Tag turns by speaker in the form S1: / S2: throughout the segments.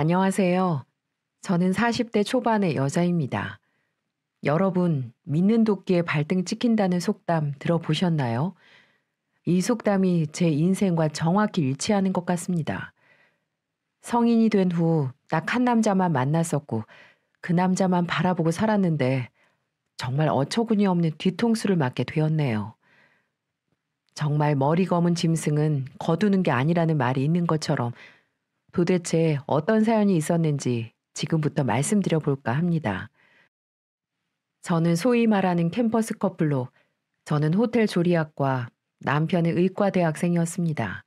S1: 안녕하세요. 저는 40대 초반의 여자입니다. 여러분, 믿는 도끼에 발등 찍힌다는 속담 들어보셨나요? 이 속담이 제 인생과 정확히 일치하는 것 같습니다. 성인이 된 후 딱 한 남자만 만났었고 그 남자만 바라보고 살았는데 정말 어처구니 없는 뒤통수를 맞게 되었네요. 정말 머리 검은 짐승은 거두는 게 아니라는 말이 있는 것처럼 도대체 어떤 사연이 있었는지 지금부터 말씀드려 볼까 합니다. 저는 소위 말하는 캠퍼스 커플로 저는 호텔 조리학과 남편은 의과 대학생이었습니다.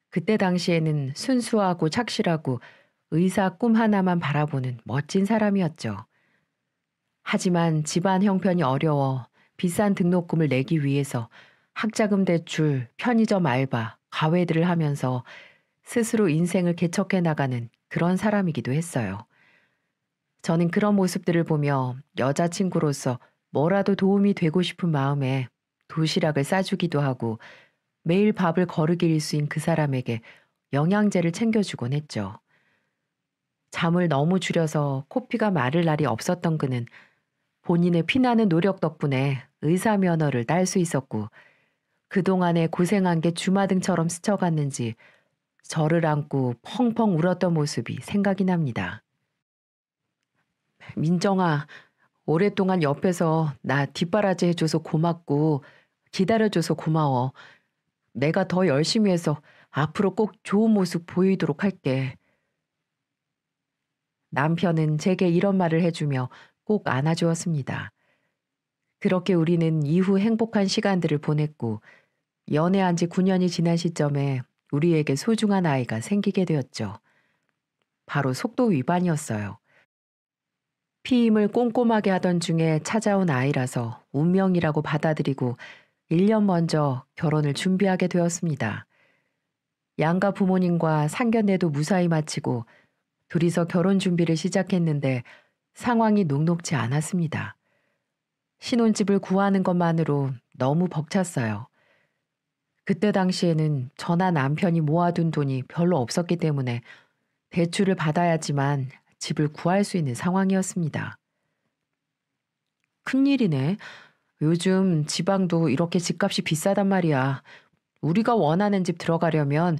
S1: 그때 당시에는 순수하고 착실하고 의사 꿈 하나만 바라보는 멋진 사람이었죠. 하지만 집안 형편이 어려워 비싼 등록금을 내기 위해서 학자금 대출, 편의점 알바, 과외들을 하면서 스스로 인생을 개척해 나가는 그런 사람이기도 했어요. 저는 그런 모습들을 보며 여자친구로서 뭐라도 도움이 되고 싶은 마음에 도시락을 싸주기도 하고 매일 밥을 거르기 일수인 그 사람에게 영양제를 챙겨주곤 했죠. 잠을 너무 줄여서 코피가 마를 날이 없었던 그는 본인의 피나는 노력 덕분에 의사 면허를 딸 수 있었고 그동안에 고생한 게 주마등처럼 스쳐갔는지 저를 안고 펑펑 울었던 모습이 생각이 납니다. 민정아, 오랫동안 옆에서 나 뒷바라지 해줘서 고맙고 기다려줘서 고마워. 내가 더 열심히 해서 앞으로 꼭 좋은 모습 보이도록 할게. 남편은 제게 이런 말을 해주며 꼭 안아주었습니다. 그렇게 우리는 이후 행복한 시간들을 보냈고 연애한 지 9년이 지난 시점에 우리에게 소중한 아이가 생기게 되었죠. 바로 속도 위반이었어요. 피임을 꼼꼼하게 하던 중에 찾아온 아이라서 운명이라고 받아들이고 1년 먼저 결혼을 준비하게 되었습니다. 양가 부모님과 상견례도 무사히 마치고 둘이서 결혼 준비를 시작했는데 상황이 녹록지 않았습니다. 신혼집을 구하는 것만으로 너무 벅찼어요. 그때 당시에는 저나 남편이 모아둔 돈이 별로 없었기 때문에 대출을 받아야지만 집을 구할 수 있는 상황이었습니다. 큰일이네. 요즘 지방도 이렇게 집값이 비싸단 말이야. 우리가 원하는 집 들어가려면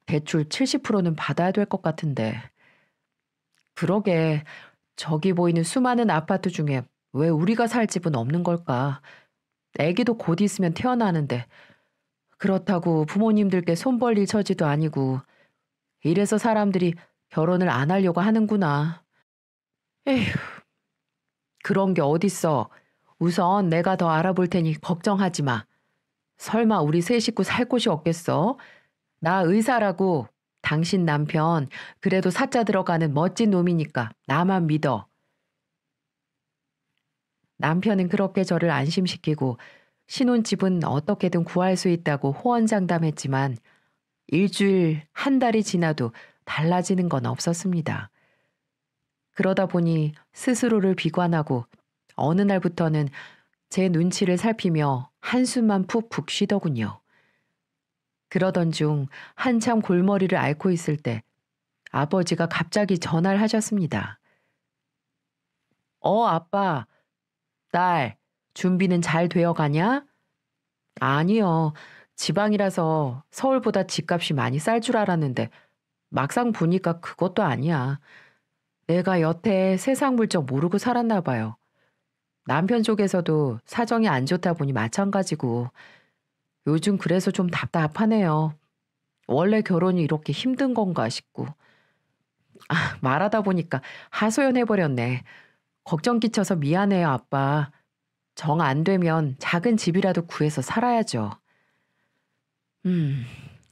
S1: 대출 70%는 받아야 될 것 같은데. 그러게, 저기 보이는 수많은 아파트 중에 왜 우리가 살 집은 없는 걸까? 애기도 곧 있으면 태어나는데. 그렇다고 부모님들께 손 벌릴 처지도 아니고. 이래서 사람들이 결혼을 안 하려고 하는구나. 에휴, 그런 게 어딨어. 우선 내가 더 알아볼 테니 걱정하지 마. 설마 우리 세 식구 살 곳이 없겠어? 나 의사라고. 당신 남편 그래도 사자 들어가는 멋진 놈이니까 나만 믿어. 남편은 그렇게 저를 안심시키고 신혼집은 어떻게든 구할 수 있다고 호언장담했지만 일주일, 한 달이 지나도 달라지는 건 없었습니다. 그러다 보니 스스로를 비관하고 어느 날부터는 제 눈치를 살피며 한숨만 푹푹 쉬더군요. 그러던 중 한참 골머리를 앓고 있을 때 아버지가 갑자기 전화를 하셨습니다. 아빠, 딸, 준비는 잘 되어 가냐? 아니요. 지방이라서 서울보다 집값이 많이 쌀 줄 알았는데 막상 보니까 그것도 아니야. 내가 여태 세상 물정 모르고 살았나 봐요. 남편 쪽에서도 사정이 안 좋다 보니 마찬가지고 요즘 그래서 좀 답답하네요. 원래 결혼이 이렇게 힘든 건가 싶고. 말하다 보니까 하소연해버렸네. 걱정 끼쳐서 미안해요, 아빠. 정 안 되면 작은 집이라도 구해서 살아야죠. 음,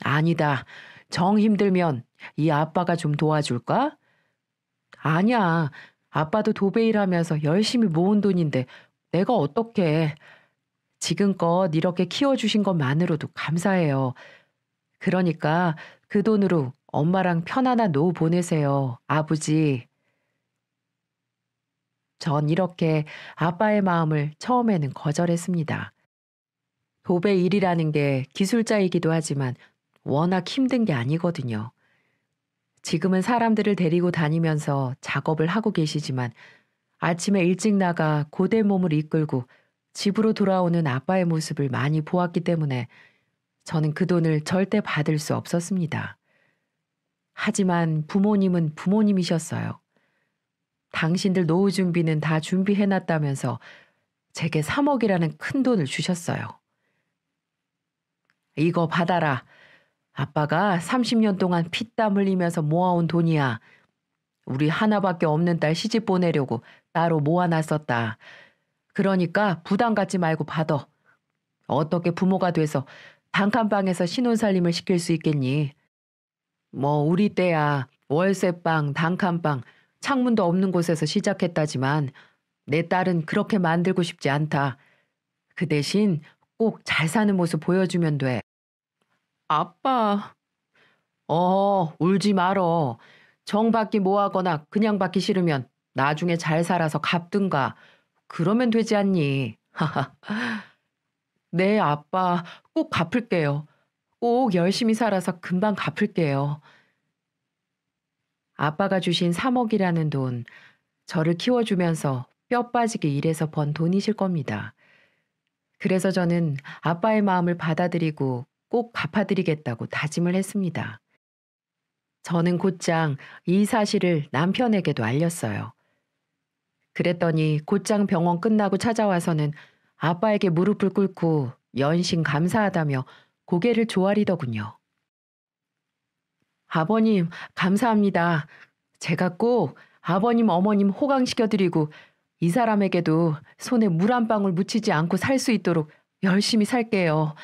S1: 아니다. 정 힘들면 이 아빠가 좀 도와줄까? 아니야. 아빠도 도배 일하면서 열심히 모은 돈인데 내가 어떻게 지금껏 이렇게 키워주신 것만으로도 감사해요. 그러니까 그 돈으로 엄마랑 편안한 노후 보내세요. 아버지. 전 이렇게 아빠의 마음을 처음에는 거절했습니다. 도배 일이라는 게 기술자이기도 하지만 워낙 힘든 게 아니거든요. 지금은 사람들을 데리고 다니면서 작업을 하고 계시지만 아침에 일찍 나가 고된 몸을 이끌고 집으로 돌아오는 아빠의 모습을 많이 보았기 때문에 저는 그 돈을 절대 받을 수 없었습니다. 하지만 부모님은 부모님이셨어요. 당신들 노후 준비는 다 준비해놨다면서 제게 3억이라는 큰 돈을 주셨어요. 이거 받아라. 아빠가 30년 동안 피땀 흘리면서 모아온 돈이야. 우리 하나밖에 없는 딸 시집 보내려고 따로 모아놨었다. 그러니까 부담 갖지 말고 받아. 어떻게 부모가 돼서 단칸방에서 신혼살림을 시킬 수 있겠니? 뭐 우리 때야 월세방, 단칸방, 창문도 없는 곳에서 시작했다지만 내 딸은 그렇게 만들고 싶지 않다. 그 대신 꼭 잘 사는 모습 보여주면 돼. 아빠. 울지 말어. 정 받기 뭐하거나 그냥 받기 싫으면 나중에 잘 살아서 갚든가. 그러면 되지 않니? 네, 아빠. 꼭 갚을게요. 꼭 열심히 살아서 금방 갚을게요. 아빠가 주신 3억이라는 돈, 저를 키워주면서 뼈 빠지게 일해서 번 돈이실 겁니다. 그래서 저는 아빠의 마음을 받아들이고 꼭 갚아드리겠다고 다짐을 했습니다. 저는 곧장 이 사실을 남편에게도 알렸어요. 그랬더니 곧장 병원 끝나고 찾아와서는 아빠에게 무릎을 꿇고 연신 감사하다며 고개를 조아리더군요. 아버님, 감사합니다. 제가 꼭 아버님, 어머님 호강시켜드리고 이 사람에게도 손에 물 한 방울 묻히지 않고 살 수 있도록 열심히 살게요.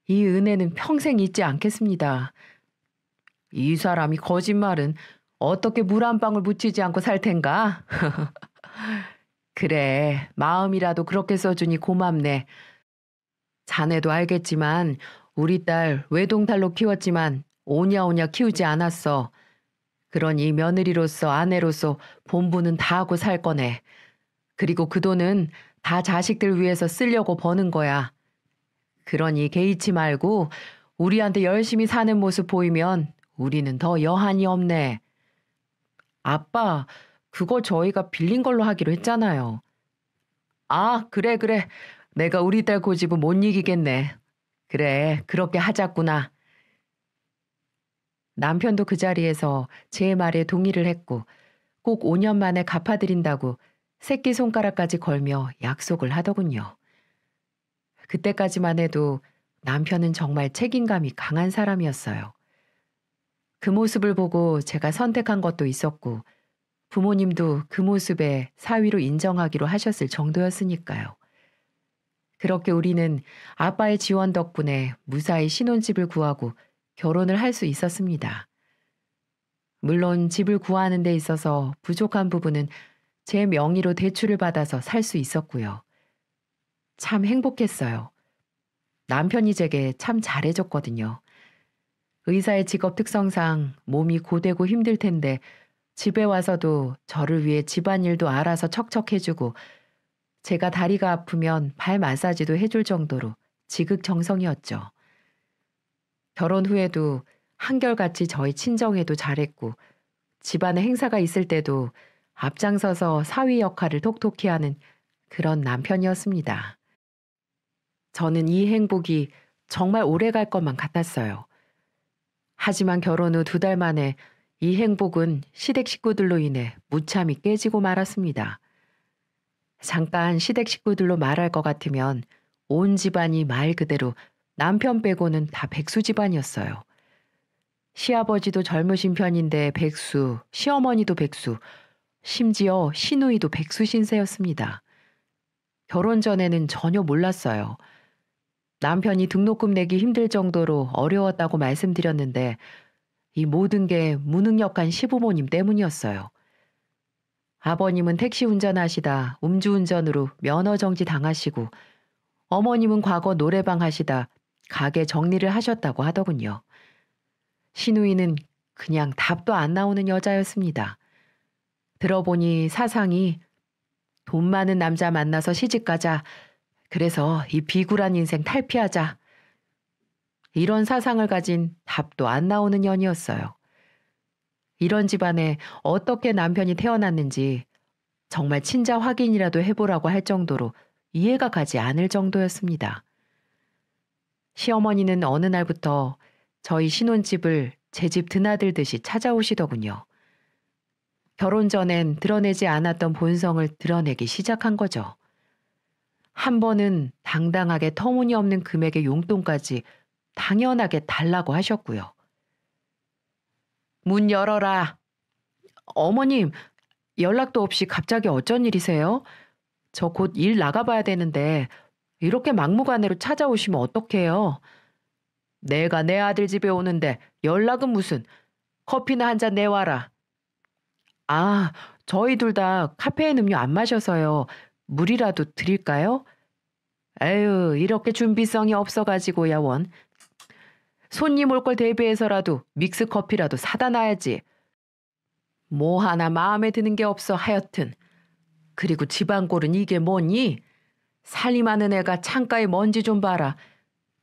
S1: 이 은혜는 평생 잊지 않겠습니다. 이 사람이 거짓말은 어떻게 물 한 방울 묻히지 않고 살 텐가? 그래, 마음이라도 그렇게 써주니 고맙네. 자네도 알겠지만 우리 딸 외동딸로 키웠지만 오냐오냐 키우지 않았어. 그러니 며느리로서 아내로서 본분은 다 하고 살 거네. 그리고 그 돈은 다 자식들 위해서 쓰려고 버는 거야. 그러니 개의치 말고 우리한테 열심히 사는 모습 보이면 우리는 더 여한이 없네. 아빠, 그거 저희가 빌린 걸로 하기로 했잖아요. 아, 그래, 그래. 내가 우리 딸 고집은 못 이기겠네. 그래, 그렇게 하자꾸나. 남편도 그 자리에서 제 말에 동의를 했고 꼭 5년 만에 갚아드린다고 새끼손가락까지 걸며 약속을 하더군요. 그때까지만 해도 남편은 정말 책임감이 강한 사람이었어요. 그 모습을 보고 제가 선택한 것도 있었고 부모님도 그 모습에 사위로 인정하기로 하셨을 정도였으니까요. 그렇게 우리는 아빠의 지원 덕분에 무사히 신혼집을 구하고 결혼을 할 수 있었습니다. 물론 집을 구하는 데 있어서 부족한 부분은 제 명의로 대출을 받아서 살 수 있었고요. 참 행복했어요. 남편이 제게 참 잘해줬거든요. 의사의 직업 특성상 몸이 고되고 힘들 텐데 집에 와서도 저를 위해 집안일도 알아서 척척 해주고 제가 다리가 아프면 발 마사지도 해줄 정도로 지극정성이었죠. 결혼 후에도 한결같이 저희 친정에도 잘했고 집안에 행사가 있을 때도 앞장서서 사위 역할을 톡톡히 하는 그런 남편이었습니다. 저는 이 행복이 정말 오래 갈 것만 같았어요. 하지만 결혼 후 2달 만에 이 행복은 시댁 식구들로 인해 무참히 깨지고 말았습니다. 잠깐 시댁 식구들로 말할 것 같으면 온 집안이 말 그대로 남편 빼고는 다 백수 집안이었어요. 시아버지도 젊으신 편인데 백수, 시어머니도 백수, 심지어 시누이도 백수 신세였습니다. 결혼 전에는 전혀 몰랐어요. 남편이 등록금 내기 힘들 정도로 어려웠다고 말씀드렸는데 이 모든 게 무능력한 시부모님 때문이었어요. 아버님은 택시 운전하시다 음주운전으로 면허 정지 당하시고 어머님은 과거 노래방 하시다 가게 정리를 하셨다고 하더군요. 시누이는 그냥 답도 안 나오는 여자였습니다. 들어보니 사상이 돈 많은 남자 만나서 시집가자. 그래서 이 비굴한 인생 탈피하자. 이런 사상을 가진 답도 안 나오는 년이었어요. 이런 집안에 어떻게 남편이 태어났는지 정말 친자 확인이라도 해보라고 할 정도로 이해가 가지 않을 정도였습니다. 시어머니는 어느 날부터 저희 신혼집을 제 집 드나들듯이 찾아오시더군요. 결혼 전엔 드러내지 않았던 본성을 드러내기 시작한 거죠. 한 번은 당당하게 터무니없는 금액의 용돈까지 당연하게 달라고 하셨고요. 문 열어라. 어머님, 연락도 없이 갑자기 어쩐 일이세요? 저 곧 일 나가봐야 되는데 이렇게 막무가내로 찾아오시면 어떡해요? 내가 내 아들 집에 오는데 연락은 무슨. 커피나 한 잔 내와라. 아, 저희 둘 다 카페인 음료 안 마셔서요. 물이라도 드릴까요? 에휴, 이렇게 준비성이 없어가지고야 원. 손님 올 걸 대비해서라도 믹스 커피라도 사다 놔야지. 뭐 하나 마음에 드는 게 없어 하여튼. 그리고 집안 꼴은 이게 뭐니? 살림하는 애가 창가에 먼지 좀 봐라.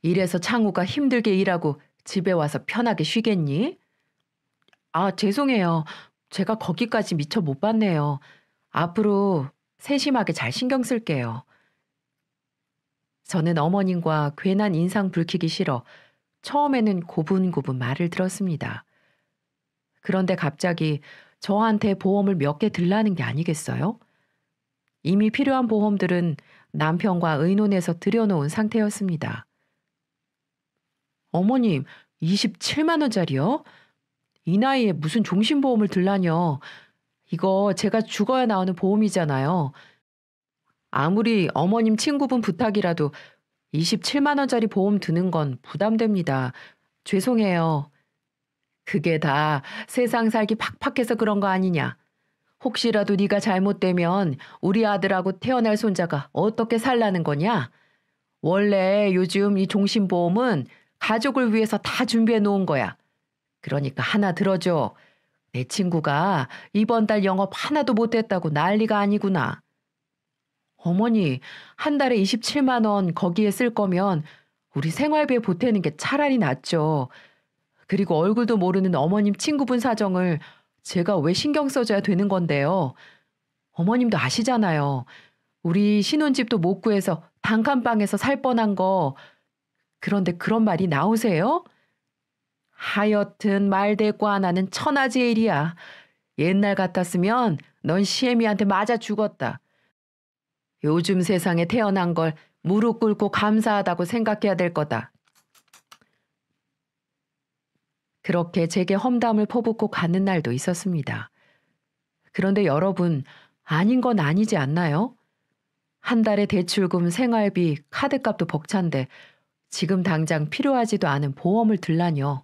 S1: 이래서 창우가 힘들게 일하고 집에 와서 편하게 쉬겠니? 아, 죄송해요. 제가 거기까지 미처 못 봤네요. 앞으로 세심하게 잘 신경 쓸게요. 저는 어머님과 괜한 인상 붉히기 싫어 처음에는 고분고분 말을 들었습니다. 그런데 갑자기 저한테 보험을 몇 개 들라는 게 아니겠어요? 이미 필요한 보험들은 남편과 의논해서 들여놓은 상태였습니다. 어머님, 27만 원짜리요? 이 나이에 무슨 종신보험을 들라뇨? 이거 제가 죽어야 나오는 보험이잖아요. 아무리 어머님 친구분 부탁이라도 27만 원짜리 보험 드는 건 부담됩니다. 죄송해요. 그게 다 세상 살기 팍팍해서 그런 거 아니냐. 혹시라도 네가 잘못되면 우리 아들하고 태어날 손자가 어떻게 살라는 거냐? 원래 요즘 이 종신보험은 가족을 위해서 다 준비해 놓은 거야. 그러니까 하나 들어줘. 내 친구가 이번 달 영업 하나도 못했다고 난리가 아니구나. 어머니, 한 달에 27만 원 거기에 쓸 거면 우리 생활비에 보태는 게 차라리 낫죠. 그리고 얼굴도 모르는 어머님 친구분 사정을 제가 왜 신경 써줘야 되는 건데요. 어머님도 아시잖아요. 우리 신혼집도 못 구해서 단칸방에서 살 뻔한 거. 그런데 그런 말이 나오세요? 하여튼 말대꾸 하나는 천하제일이야. 옛날 같았으면 넌 시애미한테 맞아 죽었다. 요즘 세상에 태어난 걸 무릎 꿇고 감사하다고 생각해야 될 거다. 그렇게 제게 험담을 퍼붓고 가는 날도 있었습니다. 그런데 여러분, 아닌 건 아니지 않나요? 한 달에 대출금, 생활비, 카드값도 벅찬데 지금 당장 필요하지도 않은 보험을 들라뇨.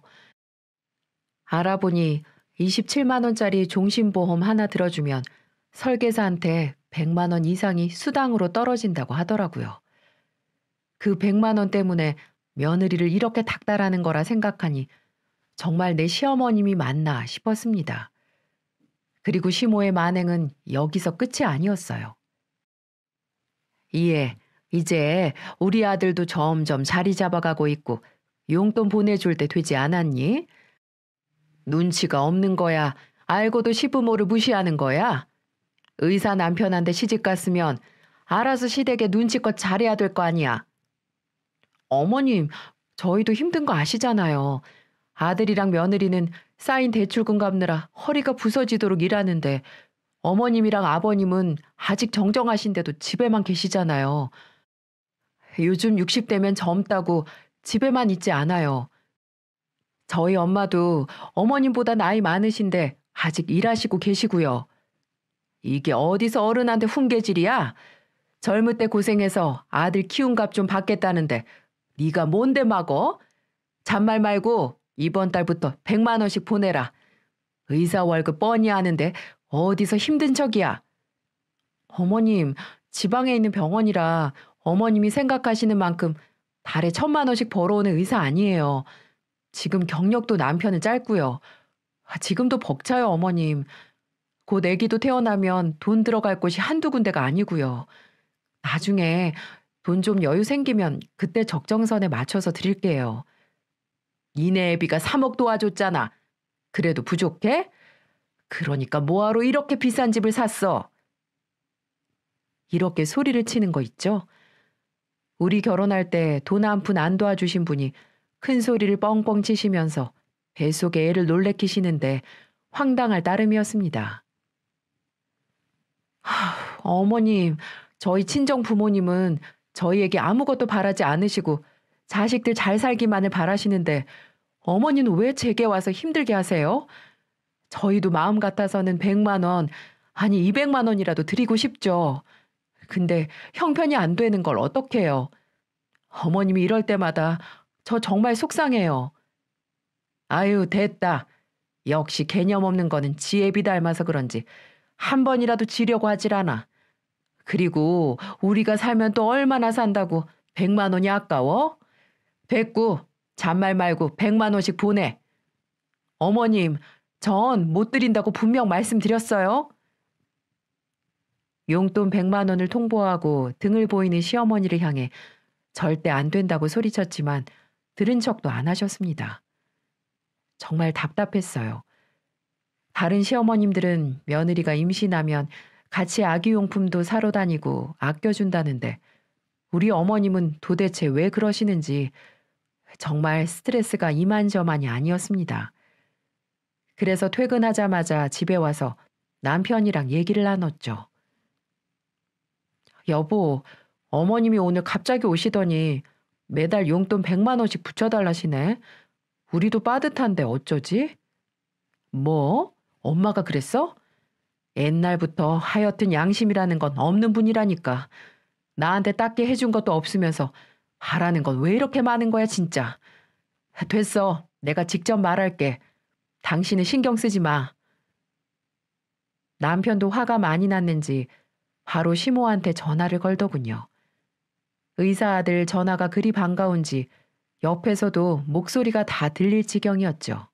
S1: 알아보니 27만 원짜리 종신보험 하나 들어주면 설계사한테 100만 원 이상이 수당으로 떨어진다고 하더라고요. 그 100만 원 때문에 며느리를 이렇게 닥달하는 거라 생각하니 정말 내 시어머님이 맞나 싶었습니다. 그리고 시모의 만행은 여기서 끝이 아니었어요. 이제 우리 아들도 점점 자리 잡아가고 있고 용돈 보내줄 때 되지 않았니? 눈치가 없는 거야. 알고도 시부모를 무시하는 거야. 의사 남편한테 시집 갔으면 알아서 시댁에 눈치껏 잘해야 될 거 아니야. 어머님, 저희도 힘든 거 아시잖아요. 아들이랑 며느리는 쌓인 대출금 갚느라 허리가 부서지도록 일하는데 어머님이랑 아버님은 아직 정정하신데도 집에만 계시잖아요. 요즘 60대면 젊다고 집에만 있지 않아요. 저희 엄마도 어머님보다 나이 많으신데 아직 일하시고 계시고요. 이게 어디서 어른한테 훈계질이야? 젊을 때 고생해서 아들 키운 값 좀 받겠다는데 네가 뭔데 막어? 잔말 말고 이번 달부터 100만 원씩 보내라. 의사 월급 뻔히 아는데 어디서 힘든 척이야. 어머님, 지방에 있는 병원이라 어머님이 생각하시는 만큼 달에 1,000만 원씩 벌어오는 의사 아니에요. 지금 경력도 남편은 짧고요. 지금도 벅차요, 어머님. 곧 애기도 태어나면 돈 들어갈 곳이 한두 군데가 아니고요. 나중에 돈 좀 여유 생기면 그때 적정선에 맞춰서 드릴게요. 니네 애비가 3억 도와줬잖아. 그래도 부족해? 그러니까 뭐하러 이렇게 비싼 집을 샀어? 이렇게 소리를 치는 거 있죠? 우리 결혼할 때 돈 한 푼 안 도와주신 분이 큰 소리를 뻥뻥 치시면서 뱃속에 애를 놀래키시는데 황당할 따름이었습니다. 어머님, 저희 친정 부모님은 저희에게 아무것도 바라지 않으시고 자식들 잘 살기만을 바라시는데 어머니는 왜 제게 와서 힘들게 하세요? 저희도 마음 같아서는 100만 원, 아니 200만 원이라도 드리고 싶죠. 근데 형편이 안 되는 걸 어떡해요? 어머님이 이럴 때마다 저 정말 속상해요. 아유, 됐다. 역시 개념 없는 거는 지혜비 닮아서 그런지 한 번이라도 지려고 하질 않아. 그리고 우리가 살면 또 얼마나 산다고 100만 원이 아까워? 됐고, 잔말 말고 100만 원씩 보내. 어머님, 전 못 드린다고 분명 말씀드렸어요. 용돈 100만 원을 통보하고 등을 보이는 시어머니를 향해 절대 안 된다고 소리쳤지만 들은 척도 안 하셨습니다. 정말 답답했어요. 다른 시어머님들은 며느리가 임신하면 같이 아기용품도 사러 다니고 아껴준다는데 우리 어머님은 도대체 왜 그러시는지 정말 스트레스가 이만저만이 아니었습니다. 그래서 퇴근하자마자 집에 와서 남편이랑 얘기를 나눴죠. 여보, 어머님이 오늘 갑자기 오시더니 매달 용돈 100만 원씩 붙여달라시네. 우리도 빠듯한데 어쩌지? 뭐? 엄마가 그랬어? 옛날부터 하여튼 양심이라는 건 없는 분이라니까. 나한테 딱히 해준 것도 없으면서 하라는 건 왜 이렇게 많은 거야 진짜. 됐어. 내가 직접 말할게. 당신은 신경 쓰지 마. 남편도 화가 많이 났는지 바로 시모한테 전화를 걸더군요. 의사 아들 전화가 그리 반가운지 옆에서도 목소리가 다 들릴 지경이었죠.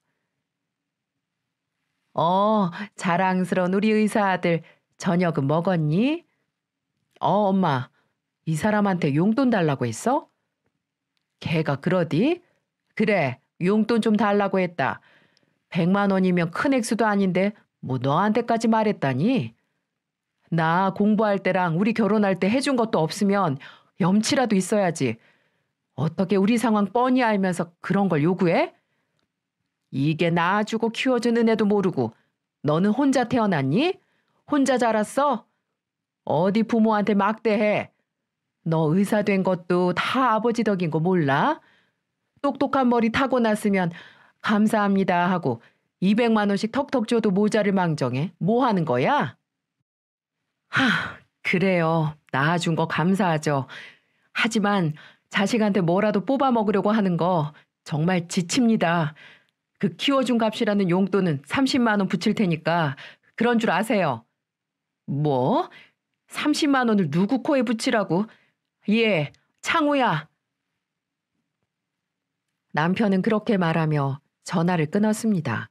S1: 자랑스러운 우리 의사 아들 저녁은 먹었니? 엄마, 이 사람한테 용돈 달라고 했어? 걔가 그러디? 그래, 용돈 좀 달라고 했다. 100만 원이면 큰 액수도 아닌데 뭐 너한테까지 말했다니? 나 공부할 때랑 우리 결혼할 때 해준 것도 없으면 염치라도 있어야지. 어떻게 우리 상황 뻔히 알면서 그런 걸 요구해? 이게 낳아주고 키워준 은혜도 모르고 너는 혼자 태어났니? 혼자 자랐어? 어디 부모한테 막대해. 너 의사 된 것도 다 아버지 덕인 거 몰라? 똑똑한 머리 타고났으면 감사합니다 하고 200만 원씩 턱턱 줘도 모자를 망정해. 뭐 하는 거야? 그래요. 낳아준 거 감사하죠. 하지만 자식한테 뭐라도 뽑아 먹으려고 하는 거 정말 지칩니다. 그 키워준 값이라는 용돈은 30만 원 붙일 테니까 그런 줄 아세요. 뭐? 30만 원을 누구 코에 붙이라고? 예, 창우야. 남편은 그렇게 말하며 전화를 끊었습니다.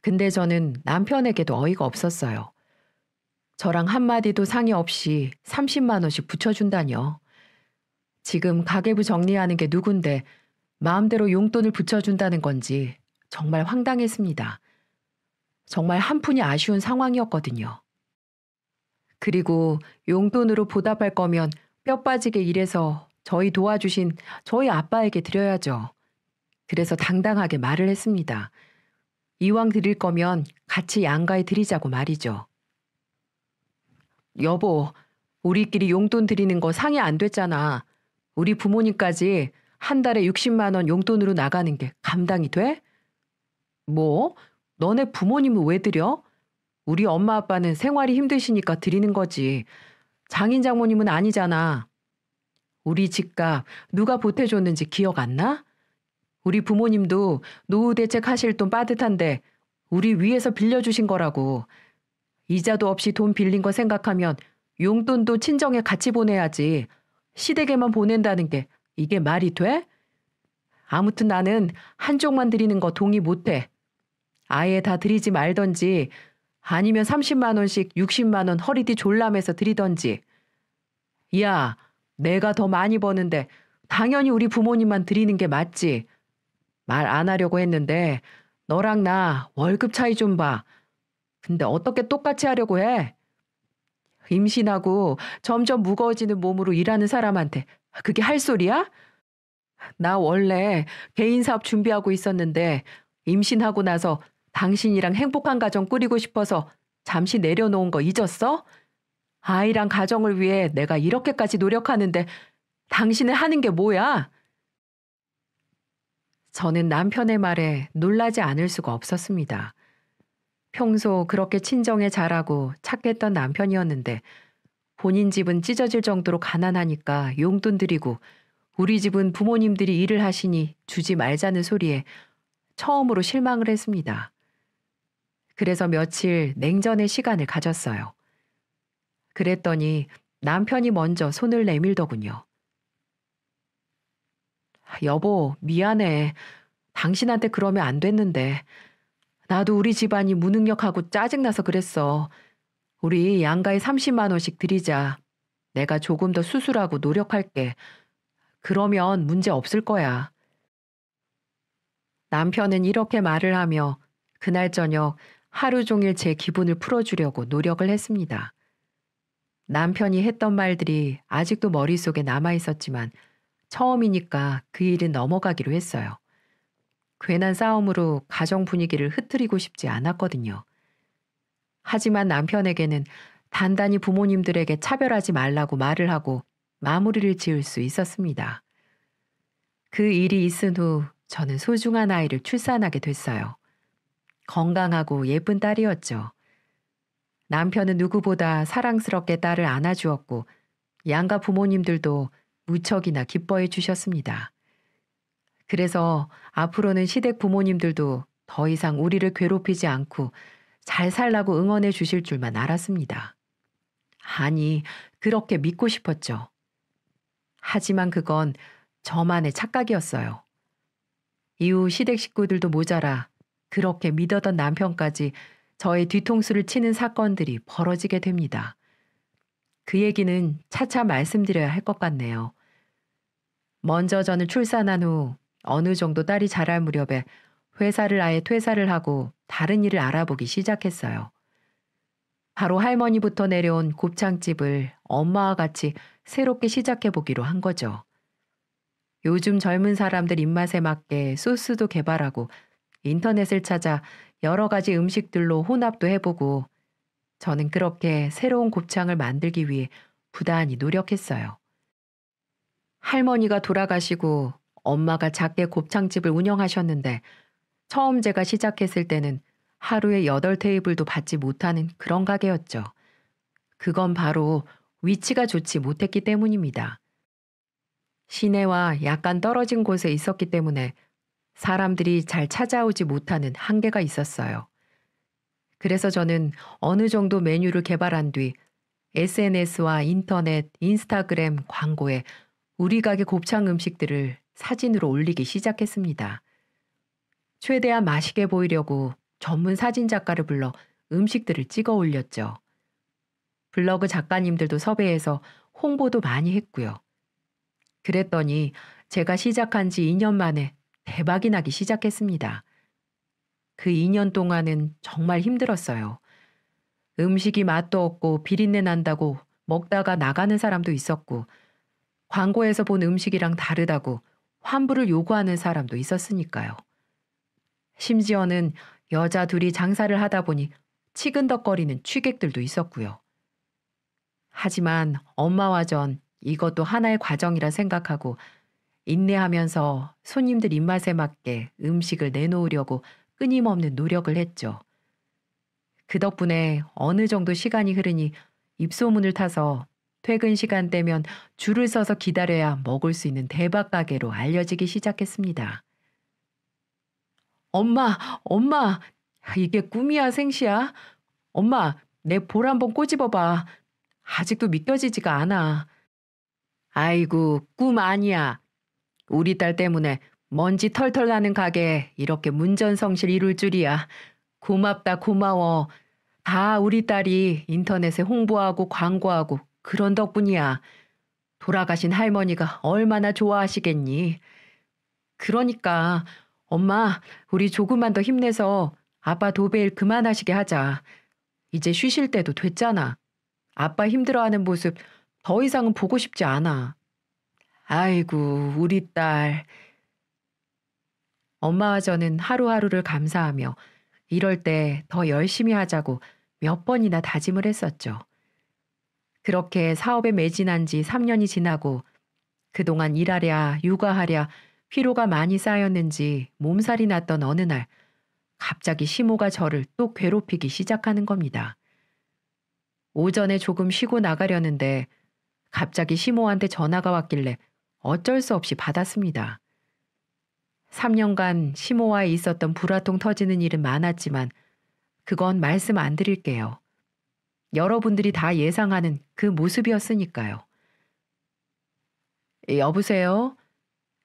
S1: 근데 저는 남편에게도 어이가 없었어요. 저랑 한마디도 상의 없이 30만 원씩 붙여준다뇨. 지금 가계부 정리하는 게 누군데 마음대로 용돈을 붙여준다는 건지 정말 황당했습니다. 정말 한 푼이 아쉬운 상황이었거든요. 그리고 용돈으로 보답할 거면 뼈 빠지게 일해서 저희 도와주신 저희 아빠에게 드려야죠. 그래서 당당하게 말을 했습니다. 이왕 드릴 거면 같이 양가에 드리자고 말이죠. 여보, 우리끼리 용돈 드리는 거 상의 안 됐잖아. 우리 부모님까지 한 달에 60만 원 용돈으로 나가는 게 감당이 돼? 뭐? 너네 부모님은 왜 드려? 우리 엄마 아빠는 생활이 힘드시니까 드리는 거지. 장인 장모님은 아니잖아. 우리 집값 누가 보태줬는지 기억 안 나? 우리 부모님도 노후 대책 하실 돈 빠듯한데 우리 위에서 빌려주신 거라고. 이자도 없이 돈 빌린 거 생각하면 용돈도 친정에 같이 보내야지. 시댁에만 보낸다는 게 이게 말이 돼? 아무튼 나는 한쪽만 드리는 거 동의 못해. 아예 다 드리지 말던지 아니면 30만 원씩 60만 원 허리띠 졸라매서 드리던지. 야, 내가 더 많이 버는데 당연히 우리 부모님만 드리는 게 맞지. 말 안 하려고 했는데 너랑 나 월급 차이 좀 봐. 근데 어떻게 똑같이 하려고 해? 임신하고 점점 무거워지는 몸으로 일하는 사람한테 그게 할 소리야? 나 원래 개인 사업 준비하고 있었는데 임신하고 나서 당신이랑 행복한 가정 꾸리고 싶어서 잠시 내려놓은 거 잊었어? 아이랑 가정을 위해 내가 이렇게까지 노력하는데 당신은 하는 게 뭐야? 저는 남편의 말에 놀라지 않을 수가 없었습니다. 평소 그렇게 친정에 잘하고 착했던 남편이었는데 본인 집은 찢어질 정도로 가난하니까 용돈 드리고 우리 집은 부모님들이 일을 하시니 주지 말자는 소리에 처음으로 실망을 했습니다. 그래서 며칠 냉전의 시간을 가졌어요. 그랬더니 남편이 먼저 손을 내밀더군요. 여보, 미안해. 당신한테 그러면 안 됐는데. 나도 우리 집안이 무능력하고 짜증나서 그랬어. 우리 양가에 30만 원씩 드리자. 내가 조금 더 수술하고 노력할게. 그러면 문제 없을 거야. 남편은 이렇게 말을 하며 그날 저녁 하루 종일 제 기분을 풀어주려고 노력을 했습니다. 남편이 했던 말들이 아직도 머릿속에 남아 있었지만 처음이니까 그 일은 넘어가기로 했어요. 괜한 싸움으로 가정 분위기를 흐트리고 싶지 않았거든요. 하지만 남편에게는 단단히 부모님들에게 차별하지 말라고 말을 하고 마무리를 지을 수 있었습니다. 그 일이 있은 후 저는 소중한 아이를 출산하게 됐어요. 건강하고 예쁜 딸이었죠. 남편은 누구보다 사랑스럽게 딸을 안아주었고 양가 부모님들도 무척이나 기뻐해 주셨습니다. 그래서 앞으로는 시댁 부모님들도 더 이상 우리를 괴롭히지 않고 잘 살라고 응원해 주실 줄만 알았습니다. 아니, 그렇게 믿고 싶었죠. 하지만 그건 저만의 착각이었어요. 이후 시댁 식구들도 모자라 그렇게 믿었던 남편까지 저의 뒤통수를 치는 사건들이 벌어지게 됩니다. 그 얘기는 차차 말씀드려야 할 것 같네요. 먼저 저는 출산한 후 어느 정도 딸이 자랄 무렵에 회사를 아예 퇴사를 하고 다른 일을 알아보기 시작했어요. 바로 할머니부터 내려온 곱창집을 엄마와 같이 새롭게 시작해보기로 한 거죠. 요즘 젊은 사람들 입맛에 맞게 소스도 개발하고 인터넷을 찾아 여러 가지 음식들로 혼합도 해보고 저는 그렇게 새로운 곱창을 만들기 위해 부단히 노력했어요. 할머니가 돌아가시고 엄마가 작게 곱창집을 운영하셨는데 처음 제가 시작했을 때는 하루에 8테이블도 받지 못하는 그런 가게였죠. 그건 바로 위치가 좋지 못했기 때문입니다. 시내와 약간 떨어진 곳에 있었기 때문에 사람들이 잘 찾아오지 못하는 한계가 있었어요. 그래서 저는 어느 정도 메뉴를 개발한 뒤 SNS와 인터넷, 인스타그램 광고에 우리 가게 곱창 음식들을 사진으로 올리기 시작했습니다. 최대한 맛있게 보이려고 전문 사진 작가를 불러 음식들을 찍어 올렸죠. 블로그 작가님들도 섭외해서 홍보도 많이 했고요. 그랬더니 제가 시작한 지 2년 만에 대박이 나기 시작했습니다. 그 2년 동안은 정말 힘들었어요. 음식이 맛도 없고 비린내 난다고 먹다가 나가는 사람도 있었고 광고에서 본 음식이랑 다르다고 환불을 요구하는 사람도 있었으니까요. 심지어는 여자 둘이 장사를 하다 보니 치근덕거리는 취객들도 있었고요. 하지만 엄마와 전 이것도 하나의 과정이라 생각하고 인내하면서 손님들 입맛에 맞게 음식을 내놓으려고 끊임없는 노력을 했죠. 그 덕분에 어느 정도 시간이 흐르니 입소문을 타서 퇴근 시간 되면 줄을 서서 기다려야 먹을 수 있는 대박 가게로 알려지기 시작했습니다. 엄마, 이게 꿈이야, 생시야? 엄마, 내 볼 한번 꼬집어봐. 아직도 믿겨지지가 않아. 아이고, 꿈 아니야. 우리 딸 때문에 먼지 털털 나는 가게에 이렇게 문전성실 이룰 줄이야. 고맙다, 고마워. 다 우리 딸이 인터넷에 홍보하고 광고하고 그런 덕분이야. 돌아가신 할머니가 얼마나 좋아하시겠니? 그러니까 엄마, 우리 조금만 더 힘내서 아빠 도배일 그만하시게 하자. 이제 쉬실 때도 됐잖아. 아빠 힘들어하는 모습 더 이상은 보고 싶지 않아. 아이고, 우리 딸. 엄마와 저는 하루하루를 감사하며 이럴 때 더 열심히 하자고 몇 번이나 다짐을 했었죠. 그렇게 사업에 매진한 지 3년이 지나고 그동안 일하랴 육아하랴 피로가 많이 쌓였는지 몸살이 났던 어느 날 갑자기 시모가 저를 또 괴롭히기 시작하는 겁니다. 오전에 조금 쉬고 나가려는데 갑자기 시모한테 전화가 왔길래 어쩔 수 없이 받았습니다. 3년간 시모와 있었던 불화통 터지는 일은 많았지만 그건 말씀 안 드릴게요. 여러분들이 다 예상하는 그 모습이었으니까요. 여보세요?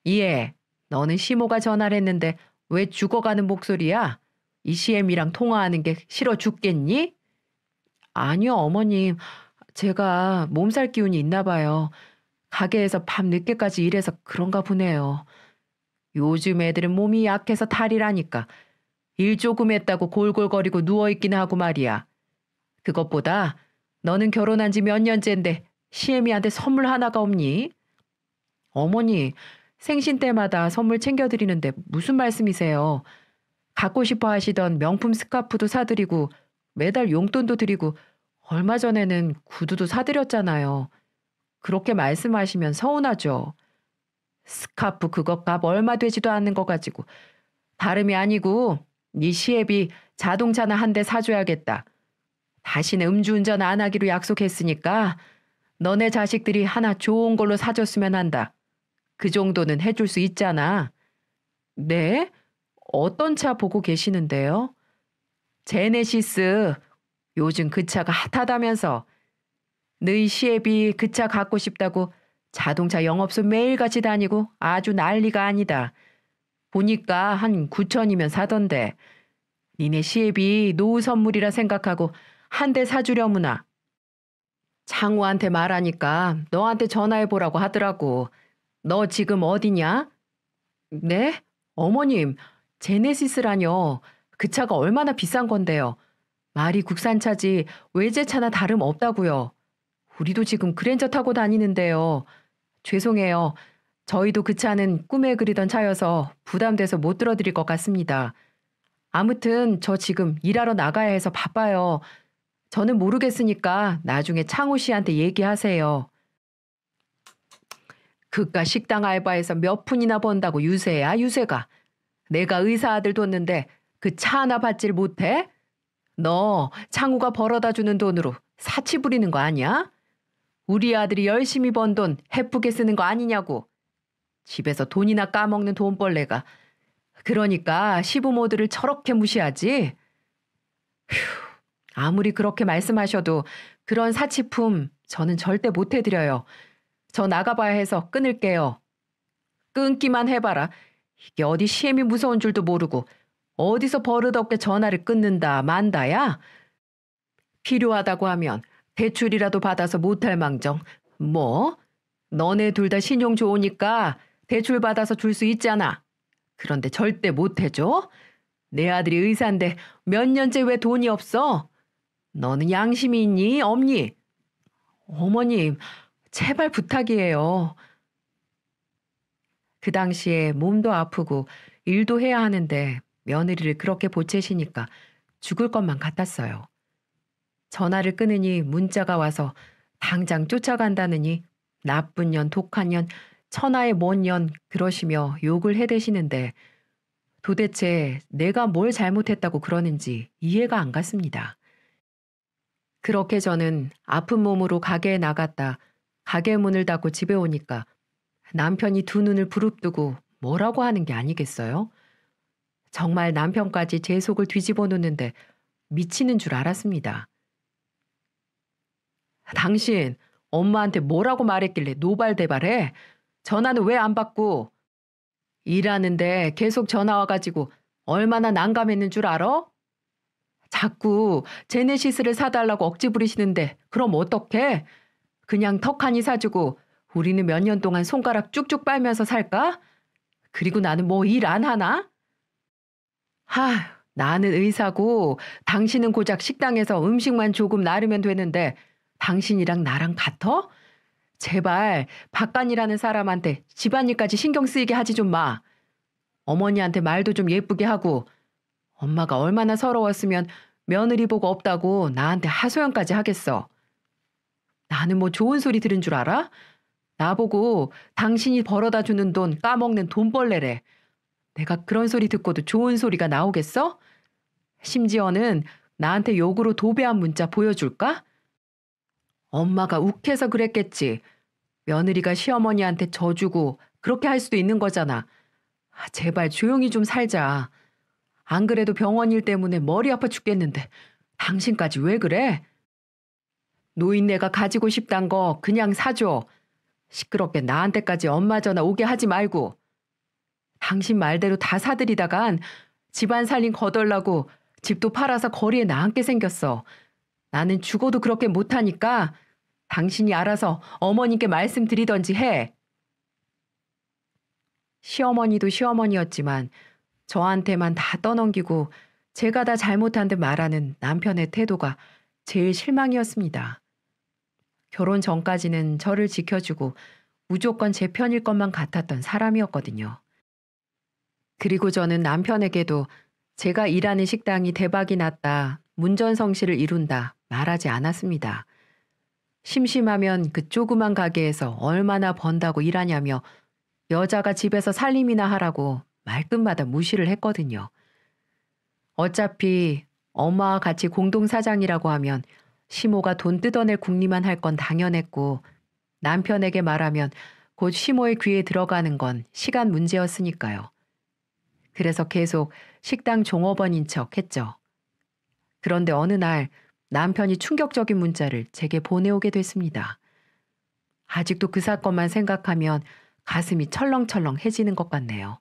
S1: 예, 너는 시모가 전화를 했는데 왜 죽어가는 목소리야? 이 CM이랑 통화하는 게 싫어 죽겠니? 아니요, 어머님. 제가 몸살 기운이 있나 봐요. 가게에서 밤 늦게까지 일해서 그런가 보네요. 요즘 애들은 몸이 약해서 탈이라니까. 일 조금 했다고 골골거리고 누워있긴 하고 말이야. 그것보다 너는 결혼한 지 몇 년째인데 시애미한테 선물 하나가 없니? 어머니, 생신 때마다 선물 챙겨드리는데 무슨 말씀이세요? 갖고 싶어 하시던 명품 스카프도 사드리고 매달 용돈도 드리고 얼마 전에는 구두도 사드렸잖아요. 그렇게 말씀하시면 서운하죠. 스카프 그것 값 얼마 되지도 않는 거 가지고 다름이 아니고 네 시애비 자동차나 한 대 사줘야겠다. 다시는 음주운전 안 하기로 약속했으니까 너네 자식들이 하나 좋은 걸로 사줬으면 한다. 그 정도는 해줄 수 있잖아. 네? 어떤 차 보고 계시는데요? 제네시스. 요즘 그 차가 핫하다면서. 너희 시애비 그 차 갖고 싶다고 자동차 영업소 매일같이 다니고 아주 난리가 아니다. 보니까 한 9천이면 사던데. 니네 시애비 노후 선물이라 생각하고 한 대 사주려무나. 창우한테 말하니까 너한테 전화해보라고 하더라고. 너 지금 어디냐? 네? 어머님, 제네시스라뇨. 그 차가 얼마나 비싼 건데요. 말이 국산차지 외제차나 다름 없다고요. 우리도 지금 그랜저 타고 다니는데요. 죄송해요. 저희도 그 차는 꿈에 그리던 차여서 부담돼서 못 들어드릴 것 같습니다. 아무튼 저 지금 일하러 나가야 해서 바빠요. 저는 모르겠으니까 나중에 창우 씨한테 얘기하세요. 그깟 식당 알바에서 몇 푼이나 번다고 유세야 유세가. 내가 의사 아들 뒀는데 그 차 하나 받질 못해? 너 창우가 벌어다 주는 돈으로 사치 부리는 거 아니야? 우리 아들이 열심히 번 돈 해프게 쓰는 거 아니냐고. 집에서 돈이나 까먹는 돈벌레가. 그러니까 시부모들을 저렇게 무시하지? 휴, 아무리 그렇게 말씀하셔도 그런 사치품 저는 절대 못 해드려요. 저 나가봐야 해서 끊을게요. 끊기만 해봐라. 이게 어디 시엠이 무서운 줄도 모르고 어디서 버릇없게 전화를 끊는다 만다야? 필요하다고 하면 대출이라도 받아서 못할 망정. 뭐? 너네 둘 다 신용 좋으니까 대출 받아서 줄 수 있잖아. 그런데 절대 못 해줘? 내 아들이 의사인데 몇 년째 왜 돈이 없어? 너는 양심이 있니? 없니? 어머님, 제발 부탁이에요. 그 당시에 몸도 아프고 일도 해야 하는데 며느리를 그렇게 보채시니까 죽을 것만 같았어요. 전화를 끊으니 문자가 와서 당장 쫓아간다느니 나쁜 년, 독한 년, 천하의 먼 년 그러시며 욕을 해대시는데 도대체 내가 뭘 잘못했다고 그러는지 이해가 안 갔습니다. 그렇게 저는 아픈 몸으로 가게에 나갔다 가게 문을 닫고 집에 오니까 남편이 두 눈을 부릅뜨고 뭐라고 하는 게 아니겠어요? 정말 남편까지 제 속을 뒤집어 놓는데 미치는 줄 알았습니다. 당신 엄마한테 뭐라고 말했길래 노발대발해? 전화는 왜 안 받고? 일하는데 계속 전화 와가지고 얼마나 난감했는 줄 알아? 자꾸 제네시스를 사달라고 억지 부리시는데 그럼 어떡해? 그냥 턱하니 사주고 우리는 몇 년 동안 손가락 쭉쭉 빨면서 살까? 그리고 나는 뭐 일 안 하나? 하, 나는 의사고 당신은 고작 식당에서 음식만 조금 나르면 되는데 당신이랑 나랑 같아? 제발 박간이라는 사람한테 집안일까지 신경 쓰이게 하지 좀 마. 어머니한테 말도 좀 예쁘게 하고 엄마가 얼마나 서러웠으면 며느리 보고 없다고 나한테 하소연까지 하겠어. 나는 뭐 좋은 소리 들은 줄 알아? 나보고 당신이 벌어다 주는 돈 까먹는 돈벌레래. 내가 그런 소리 듣고도 좋은 소리가 나오겠어? 심지어는 나한테 욕으로 도배한 문자 보여줄까? 엄마가 욱해서 그랬겠지. 며느리가 시어머니한테 져주고 그렇게 할 수도 있는 거잖아. 제발 조용히 좀 살자. 안 그래도 병원 일 때문에 머리 아파 죽겠는데 당신까지 왜 그래? 노인네가 가지고 싶단 거 그냥 사줘. 시끄럽게 나한테까지 엄마 전화 오게 하지 말고. 당신 말대로 다 사들이다간 집안 살림 거덜나고 집도 팔아서 거리에 나앉게 생겼어. 나는 죽어도 그렇게 못하니까 당신이 알아서 어머니께 말씀드리던지 해. 시어머니도 시어머니였지만 저한테만 다 떠넘기고 제가 다 잘못한 듯 말하는 남편의 태도가 제일 실망이었습니다. 결혼 전까지는 저를 지켜주고 무조건 제 편일 것만 같았던 사람이었거든요. 그리고 저는 남편에게도 제가 일하는 식당이 대박이 났다, 문전성시를 이룬다 말하지 않았습니다. 심심하면 그 조그만 가게에서 얼마나 번다고 일하냐며 여자가 집에서 살림이나 하라고 말끝마다 무시를 했거든요. 어차피 엄마와 같이 공동사장이라고 하면 시모가 돈 뜯어낼 궁리만 할 건 당연했고 남편에게 말하면 곧 시모의 귀에 들어가는 건 시간 문제였으니까요. 그래서 계속 식당 종업원인 척 했죠. 그런데 어느 날 남편이 충격적인 문자를 제게 보내오게 됐습니다. 아직도 그 사건만 생각하면 가슴이 철렁철렁해지는 것 같네요.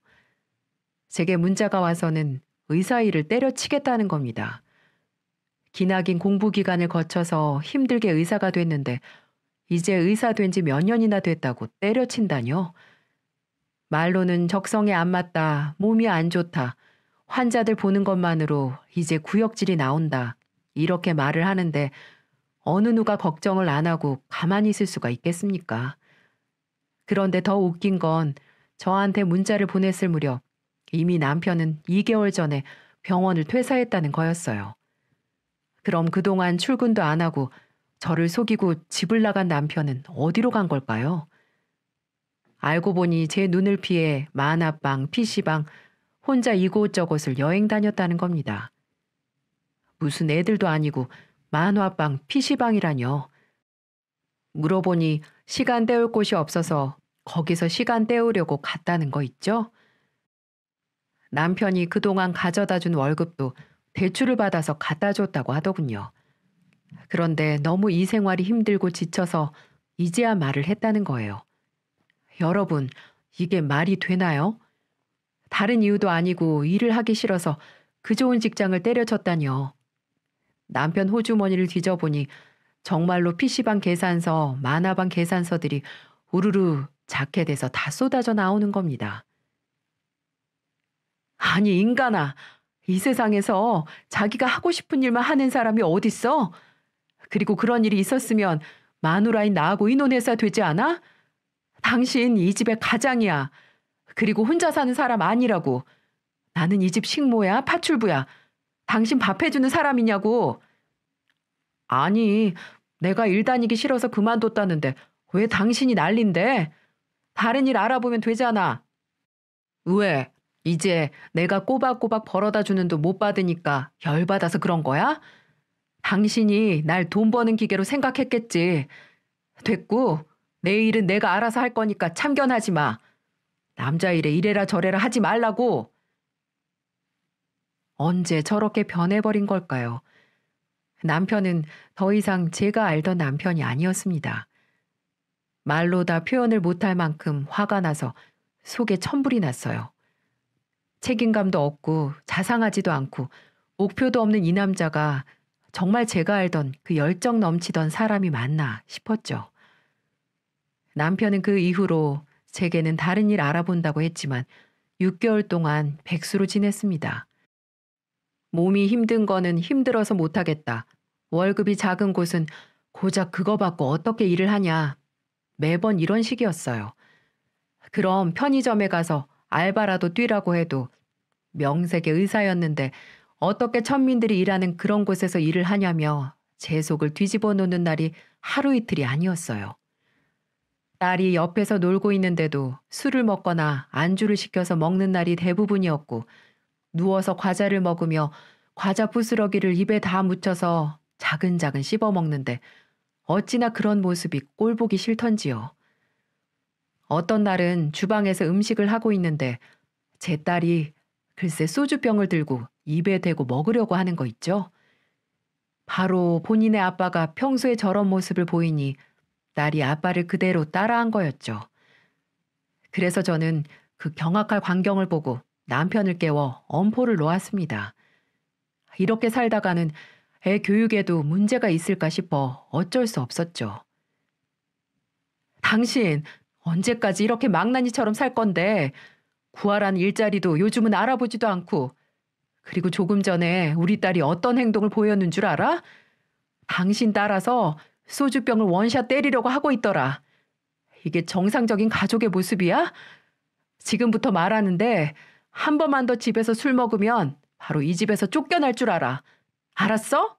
S1: 제게 문자가 와서는 의사 일을 때려치겠다는 겁니다. 기나긴 공부 기간을 거쳐서 힘들게 의사가 됐는데 이제 의사 된 지 몇 년이나 됐다고 때려친다뇨. 말로는 적성에 안 맞다, 몸이 안 좋다, 환자들 보는 것만으로 이제 구역질이 나온다 이렇게 말을 하는데 어느 누가 걱정을 안 하고 가만히 있을 수가 있겠습니까? 그런데 더 웃긴 건 저한테 문자를 보냈을 무렵 이미 남편은 2개월 전에 병원을 퇴사했다는 거였어요. 그럼 그동안 출근도 안 하고 저를 속이고 집을 나간 남편은 어디로 간 걸까요? 알고 보니 제 눈을 피해 만화방, PC방, 혼자 이곳저곳을 여행 다녔다는 겁니다. 무슨 애들도 아니고 만화방, PC방이라뇨. 물어보니 시간 때울 곳이 없어서 거기서 시간 때우려고 갔다는 거 있죠? 남편이 그동안 가져다 준 월급도 대출을 받아서 갖다 줬다고 하더군요. 그런데 너무 이 생활이 힘들고 지쳐서 이제야 말을 했다는 거예요. 여러분, 이게 말이 되나요? 다른 이유도 아니고 일을 하기 싫어서 그 좋은 직장을 때려쳤다뇨. 남편 호주머니를 뒤져보니 정말로 PC방 계산서, 만화방 계산서들이 우르르 자켓에서 다 쏟아져 나오는 겁니다. 아니 인간아, 이 세상에서 자기가 하고 싶은 일만 하는 사람이 어딨어? 그리고 그런 일이 있었으면 마누라인 나하고 이혼해서 되지 않아? 당신 이 집의 가장이야. 그리고 혼자 사는 사람 아니라고. 나는 이 집 식모야, 파출부야. 당신 밥 해주는 사람이냐고. 아니, 내가 일 다니기 싫어서 그만뒀다는데 왜 당신이 난린데? 다른 일 알아보면 되잖아. 왜? 이제 내가 꼬박꼬박 벌어다 주는 돈 못 받으니까 열받아서 그런 거야? 당신이 날 돈 버는 기계로 생각했겠지. 됐고, 내 일은 내가 알아서 할 거니까 참견하지 마. 남자 일에 이래라 저래라 하지 말라고. 언제 저렇게 변해버린 걸까요? 남편은 더 이상 제가 알던 남편이 아니었습니다. 말로 다 표현을 못할 만큼 화가 나서 속에 천불이 났어요. 책임감도 없고 자상하지도 않고 목표도 없는 이 남자가 정말 제가 알던 그 열정 넘치던 사람이 맞나 싶었죠. 남편은 그 이후로 제게는 다른 일 알아본다고 했지만 6개월 동안 백수로 지냈습니다. 몸이 힘든 거는 힘들어서 못하겠다. 월급이 작은 곳은 고작 그거 받고 어떻게 일을 하냐. 매번 이런 식이었어요. 그럼 편의점에 가서 알바라도 뛰라고 해도 명색의 의사였는데 어떻게 천민들이 일하는 그런 곳에서 일을 하냐며 제 속을 뒤집어 놓는 날이 하루 이틀이 아니었어요. 딸이 옆에서 놀고 있는데도 술을 먹거나 안주를 시켜서 먹는 날이 대부분이었고 누워서 과자를 먹으며 과자 부스러기를 입에 다 묻혀서 자근자근 씹어 먹는데 어찌나 그런 모습이 꼴보기 싫던지요. 어떤 날은 주방에서 음식을 하고 있는데 제 딸이 글쎄 소주병을 들고 입에 대고 먹으려고 하는 거 있죠. 바로 본인의 아빠가 평소에 저런 모습을 보이니 딸이 아빠를 그대로 따라한 거였죠. 그래서 저는 그 경악할 광경을 보고 남편을 깨워 엄포를 놓았습니다. 이렇게 살다가는 애 교육에도 문제가 있을까 싶어 어쩔 수 없었죠. 당신 언제까지 이렇게 망나니처럼 살 건데 구하라는 일자리도 요즘은 알아보지도 않고 그리고 조금 전에 우리 딸이 어떤 행동을 보였는 줄 알아? 당신 따라서 소주병을 원샷 때리려고 하고 있더라. 이게 정상적인 가족의 모습이야? 지금부터 말하는데 한 번만 더 집에서 술 먹으면 바로 이 집에서 쫓겨날 줄 알아. 알았어?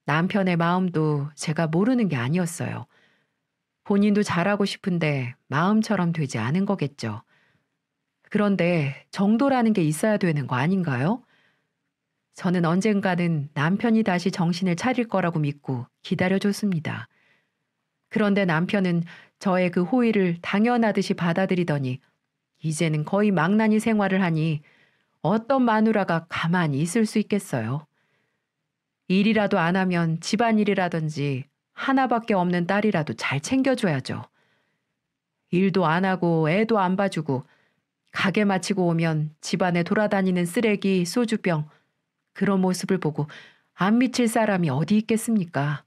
S1: 남편의 마음도 제가 모르는 게 아니었어요. 본인도 잘하고 싶은데 마음처럼 되지 않은 거겠죠. 그런데 정도라는 게 있어야 되는 거 아닌가요? 저는 언젠가는 남편이 다시 정신을 차릴 거라고 믿고 기다려줬습니다. 그런데 남편은 저의 그 호의를 당연하듯이 받아들이더니 이제는 거의 망나니 생활을 하니 어떤 마누라가 가만히 있을 수 있겠어요. 일이라도 안 하면 집안일이라든지 하나밖에 없는 딸이라도 잘 챙겨줘야죠. 일도 안 하고 애도 안 봐주고 가게 마치고 오면 집안에 돌아다니는 쓰레기, 소주병 그런 모습을 보고 안 미칠 사람이 어디 있겠습니까?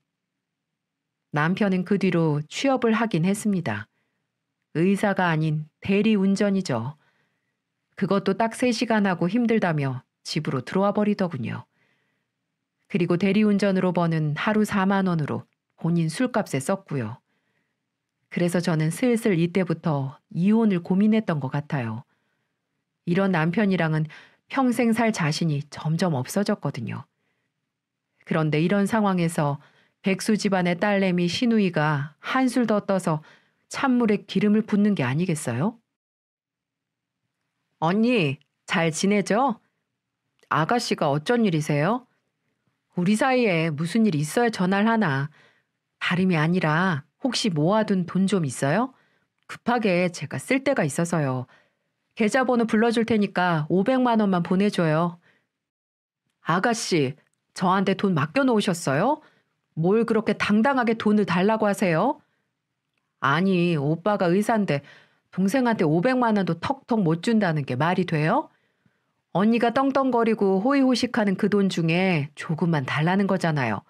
S1: 남편은 그 뒤로 취업을 하긴 했습니다. 의사가 아닌 대리운전이죠. 그것도 딱 3시간 하고 힘들다며 집으로 들어와 버리더군요. 그리고 대리운전으로 버는 하루 4만 원으로 본인 술값에 썼고요. 그래서 저는 슬슬 이때부터 이혼을 고민했던 것 같아요. 이런 남편이랑은 평생 살 자신이 점점 없어졌거든요. 그런데 이런 상황에서 백수 집안의 딸내미 신우이가 한술 더 떠서 찬물에 기름을 붓는 게 아니겠어요? 언니, 잘 지내죠? 아가씨가 어쩐 일이세요? 우리 사이에 무슨 일 있어야 전화를 하나. 다름이 아니라 혹시 모아둔 돈 좀 있어요? 급하게 제가 쓸 데가 있어서요. 계좌번호 불러줄 테니까 500만 원만 보내줘요. 아가씨, 저한테 돈 맡겨놓으셨어요? 뭘 그렇게 당당하게 돈을 달라고 하세요? 아니, 오빠가 의사인데 동생한테 500만 원도 턱턱 못 준다는 게 말이 돼요? 언니가 떵떵거리고 호의호식하는 그 돈 중에 조금만 달라는 거잖아요.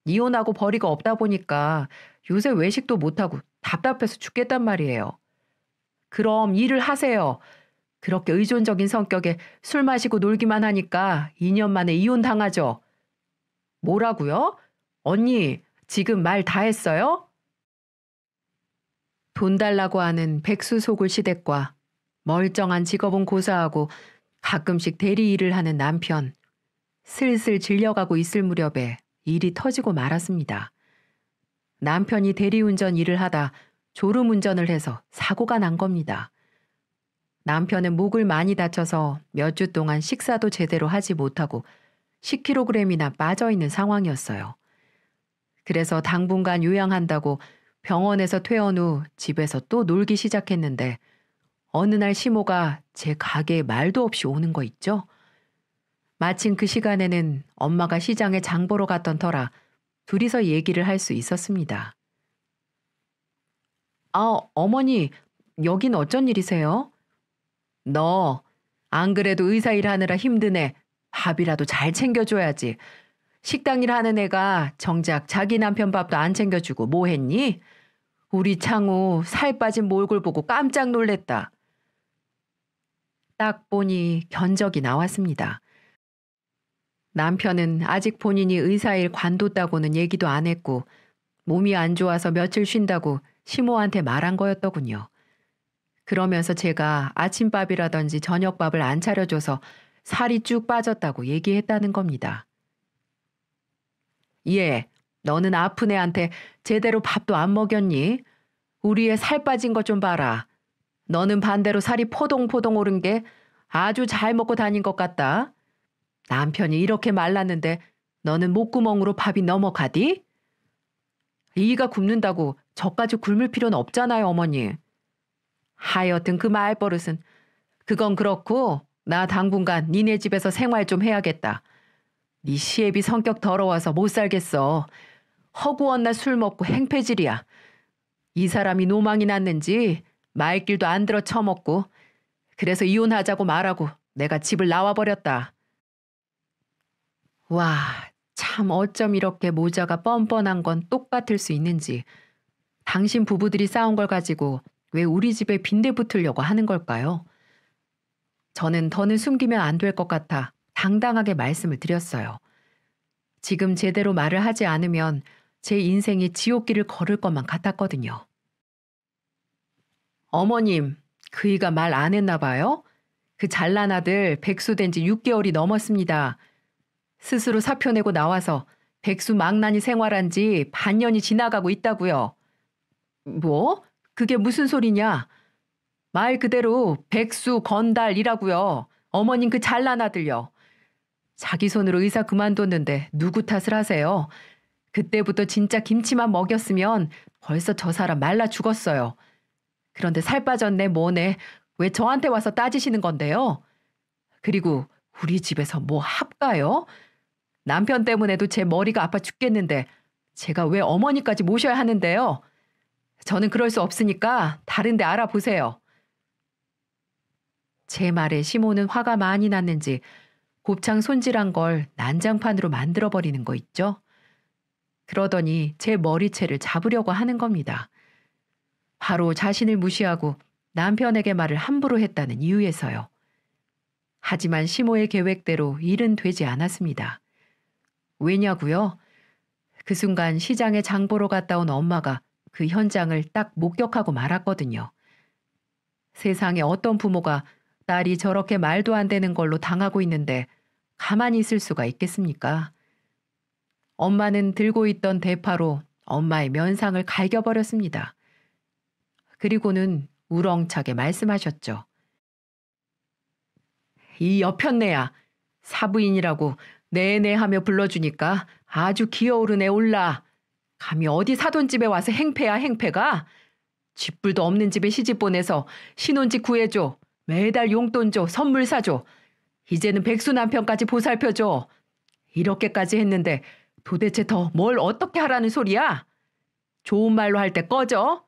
S1: 이혼하고 벌이가 없다 보니까 요새 외식도 못하고 답답해서 죽겠단 말이에요. 그럼 일을 하세요. 그렇게 의존적인 성격에 술 마시고 놀기만 하니까 2년 만에 이혼 당하죠. 뭐라고요? 언니, 지금 말 다 했어요? 돈 달라고 하는 백수 속을 시댁과 멀쩡한 직업은 고사하고 가끔씩 대리 일을 하는 남편. 슬슬 질려가고 있을 무렵에 일이 터지고 말았습니다. 남편이 대리운전 일을 하다 졸음운전을 해서 사고가 난 겁니다. 남편은 목을 많이 다쳐서 몇 주 동안 식사도 제대로 하지 못하고 10kg이나 빠져있는 상황이었어요. 그래서 당분간 요양한다고 병원에서 퇴원 후 집에서 또 놀기 시작했는데 어느 날 시모가 제 가게에 말도 없이 오는 거 있죠? 마침 그 시간에는 엄마가 시장에 장 보러 갔던 터라 둘이서 얘기를 할 수 있었습니다. 아, 어머니, 여긴 어쩐 일이세요? 너, 안 그래도 의사 일하느라 힘드네. 밥이라도 잘 챙겨줘야지. 식당 일하는 애가 정작 자기 남편 밥도 안 챙겨주고 뭐 했니? 우리 창우 살 빠진 몰골 보고 깜짝 놀랬다. 딱 보니 견적이 나왔습니다. 남편은 아직 본인이 의사일 관뒀다고는 얘기도 안 했고 몸이 안 좋아서 며칠 쉰다고 시모한테 말한 거였더군요. 그러면서 제가 아침밥이라든지 저녁밥을 안 차려줘서 살이 쭉 빠졌다고 얘기했다는 겁니다. 예, 너는 아픈 애한테 제대로 밥도 안 먹였니? 우리 애 살 빠진 것 좀 봐라. 너는 반대로 살이 포동포동 오른 게 아주 잘 먹고 다닌 것 같다. 남편이 이렇게 말랐는데 너는 목구멍으로 밥이 넘어가디? 이가 굶는다고 저까지 굶을 필요는 없잖아요, 어머니. 하여튼 그 말버릇은 그건 그렇고 나 당분간 니네 집에서 생활 좀 해야겠다. 네 시애비 성격 더러워서 못 살겠어. 허구한 날 술 먹고 행패질이야. 이 사람이 노망이 났는지 말길도 안 들어 처먹고 그래서 이혼하자고 말하고 내가 집을 나와버렸다. 와, 참 어쩜 이렇게 모자가 뻔뻔한 건 똑같을 수 있는지. 당신 부부들이 싸운 걸 가지고 왜 우리 집에 빈대 붙으려고 하는 걸까요? 저는 더는 숨기면 안 될 것 같아 당당하게 말씀을 드렸어요. 지금 제대로 말을 하지 않으면 제 인생이 지옥길을 걸을 것만 같았거든요. 어머님, 그이가 말 안 했나 봐요? 그 잘난 아들 백수된 지 6개월이 넘었습니다. 스스로 사표 내고 나와서 백수 망나니 생활한 지 반년이 지나가고 있다고요. 뭐? 그게 무슨 소리냐? 말 그대로 백수 건달이라고요. 어머님 그 잘난 아들요. 자기 손으로 의사 그만뒀는데 누구 탓을 하세요? 그때부터 진짜 김치만 먹였으면 벌써 저 사람 말라 죽었어요. 그런데 살 빠졌네 뭐네 왜 저한테 와서 따지시는 건데요? 그리고 우리 집에서 뭐 합가요? 남편 때문에도 제 머리가 아파 죽겠는데 제가 왜 어머니까지 모셔야 하는데요? 저는 그럴 수 없으니까 다른 데 알아보세요. 제 말에 시모는 화가 많이 났는지 곱창 손질한 걸 난장판으로 만들어버리는 거 있죠? 그러더니 제 머리채를 잡으려고 하는 겁니다. 바로 자신을 무시하고 남편에게 말을 함부로 했다는 이유에서요. 하지만 시모의 계획대로 일은 되지 않았습니다. 왜냐고요? 그 순간 시장에 장 보러 갔다 온 엄마가 그 현장을 딱 목격하고 말았거든요. 세상에 어떤 부모가 딸이 저렇게 말도 안 되는 걸로 당하고 있는데 가만히 있을 수가 있겠습니까? 엄마는 들고 있던 대파로 엄마의 면상을 갈겨버렸습니다. 그리고는 우렁차게 말씀하셨죠. 이 여편네야, 사부인이라고 네네 하며 불러주니까 아주 기어오르네 올라. 감히 어디 사돈집에 와서 행패야 행패가? 쥐뿔도 없는 집에 시집 보내서 신혼집 구해줘. 매달 용돈 줘. 선물 사줘. 이제는 백수 남편까지 보살펴줘. 이렇게까지 했는데 도대체 더 뭘 어떻게 하라는 소리야? 좋은 말로 할 때 꺼져.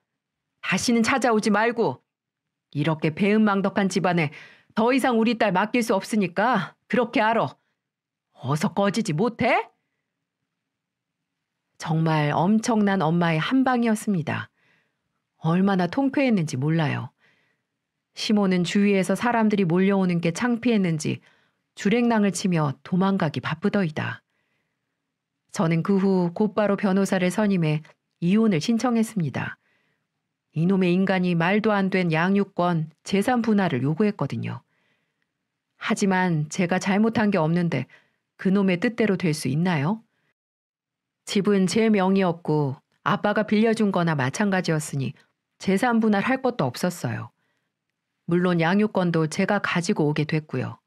S1: 다시는 찾아오지 말고. 이렇게 배은망덕한 집안에 더 이상 우리 딸 맡길 수 없으니까 그렇게 알아. 어서 꺼지지 못해? 정말 엄청난 엄마의 한방이었습니다. 얼마나 통쾌했는지 몰라요. 시모는 주위에서 사람들이 몰려오는 게 창피했는지 주랭랑을 치며 도망가기 바쁘더이다. 저는 그 후 곧바로 변호사를 선임해 이혼을 신청했습니다. 이놈의 인간이 말도 안 된 양육권, 재산 분할을 요구했거든요. 하지만 제가 잘못한 게 없는데 그놈의 뜻대로 될 수 있나요? 집은 제 명의였고 아빠가 빌려준 거나 마찬가지였으니 재산 분할할 것도 없었어요. 물론 양육권도 제가 가지고 오게 됐고요.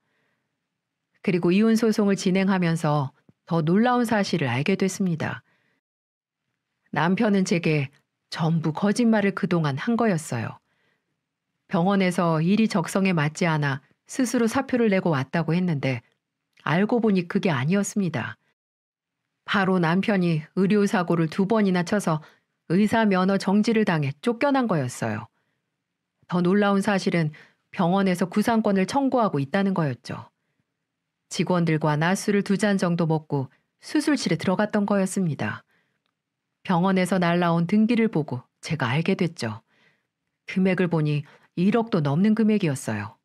S1: 그리고 이혼 소송을 진행하면서 더 놀라운 사실을 알게 됐습니다. 남편은 제게 전부 거짓말을 그동안 한 거였어요. 병원에서 일이 적성에 맞지 않아 스스로 사표를 내고 왔다고 했는데 알고 보니 그게 아니었습니다. 바로 남편이 의료사고를 2번이나 쳐서 의사 면허 정지를 당해 쫓겨난 거였어요. 더 놀라운 사실은 병원에서 구상권을 청구하고 있다는 거였죠. 직원들과 낮술을 2잔 정도 먹고 수술실에 들어갔던 거였습니다. 병원에서 날라온 등기를 보고 제가 알게 됐죠. 금액을 보니 1억도 넘는 금액이었어요.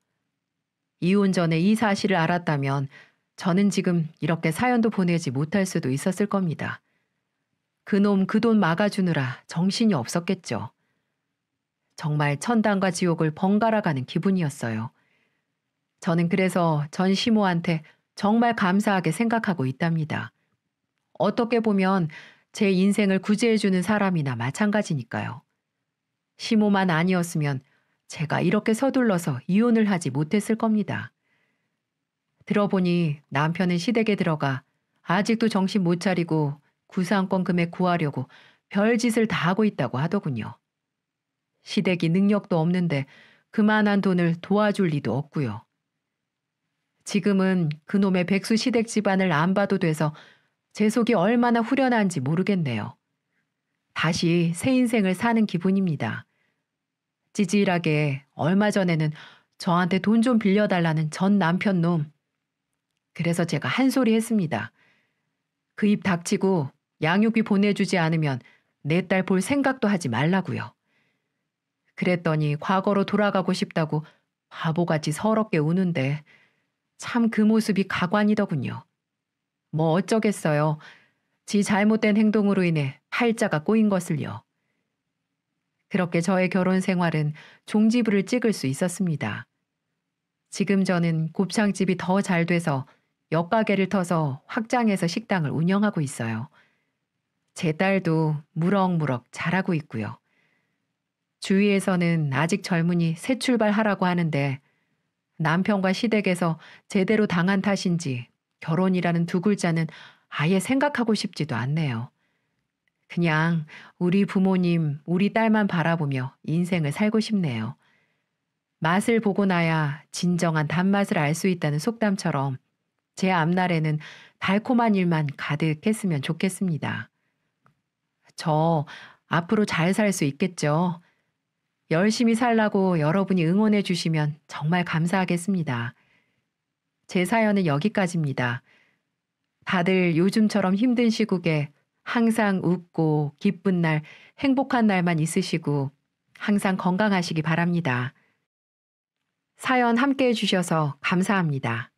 S1: 이혼 전에 이 사실을 알았다면 저는 지금 이렇게 사연도 보내지 못할 수도 있었을 겁니다. 그놈 그 돈 막아주느라 정신이 없었겠죠. 정말 천당과 지옥을 번갈아 가는 기분이었어요. 저는 그래서 전 시모한테 정말 감사하게 생각하고 있답니다. 어떻게 보면 제 인생을 구제해주는 사람이나 마찬가지니까요. 시모만 아니었으면 제가 이렇게 서둘러서 이혼을 하지 못했을 겁니다. 들어보니 남편은 시댁에 들어가 아직도 정신 못 차리고 구상권 금액 구하려고 별짓을 다 하고 있다고 하더군요. 시댁이 능력도 없는데 그만한 돈을 도와줄 리도 없고요. 지금은 그놈의 백수 시댁 집안을 안 봐도 돼서 제 속이 얼마나 후련한지 모르겠네요. 다시 새 인생을 사는 기분입니다. 찌질하게 얼마 전에는 저한테 돈 좀 빌려달라는 전 남편 놈. 그래서 제가 한 소리 했습니다. 그 입 닥치고 양육비 보내주지 않으면 내 딸 볼 생각도 하지 말라고요. 그랬더니 과거로 돌아가고 싶다고 바보같이 서럽게 우는데 참 그 모습이 가관이더군요. 뭐 어쩌겠어요. 지 잘못된 행동으로 인해 팔자가 꼬인 것을요. 그렇게 저의 결혼 생활은 종지부를 찍을 수 있었습니다. 지금 저는 곱창집이 더 잘 돼서 옆가게를 터서 확장해서 식당을 운영하고 있어요. 제 딸도 무럭무럭 잘하고 있고요. 주위에서는 아직 젊으니 새 출발하라고 하는데 남편과 시댁에서 제대로 당한 탓인지 결혼이라는 두 글자는 아예 생각하고 싶지도 않네요. 그냥 우리 부모님, 우리 딸만 바라보며 인생을 살고 싶네요. 맛을 보고 나야 진정한 단맛을 알 수 있다는 속담처럼 제 앞날에는 달콤한 일만 가득했으면 좋겠습니다. 저 앞으로 잘 살 수 있겠죠? 열심히 살라고 여러분이 응원해 주시면 정말 감사하겠습니다. 제 사연은 여기까지입니다. 다들 요즘처럼 힘든 시국에 항상 웃고 기쁜 날, 행복한 날만 있으시고 항상 건강하시기 바랍니다. 사연 함께 해주셔서 감사합니다.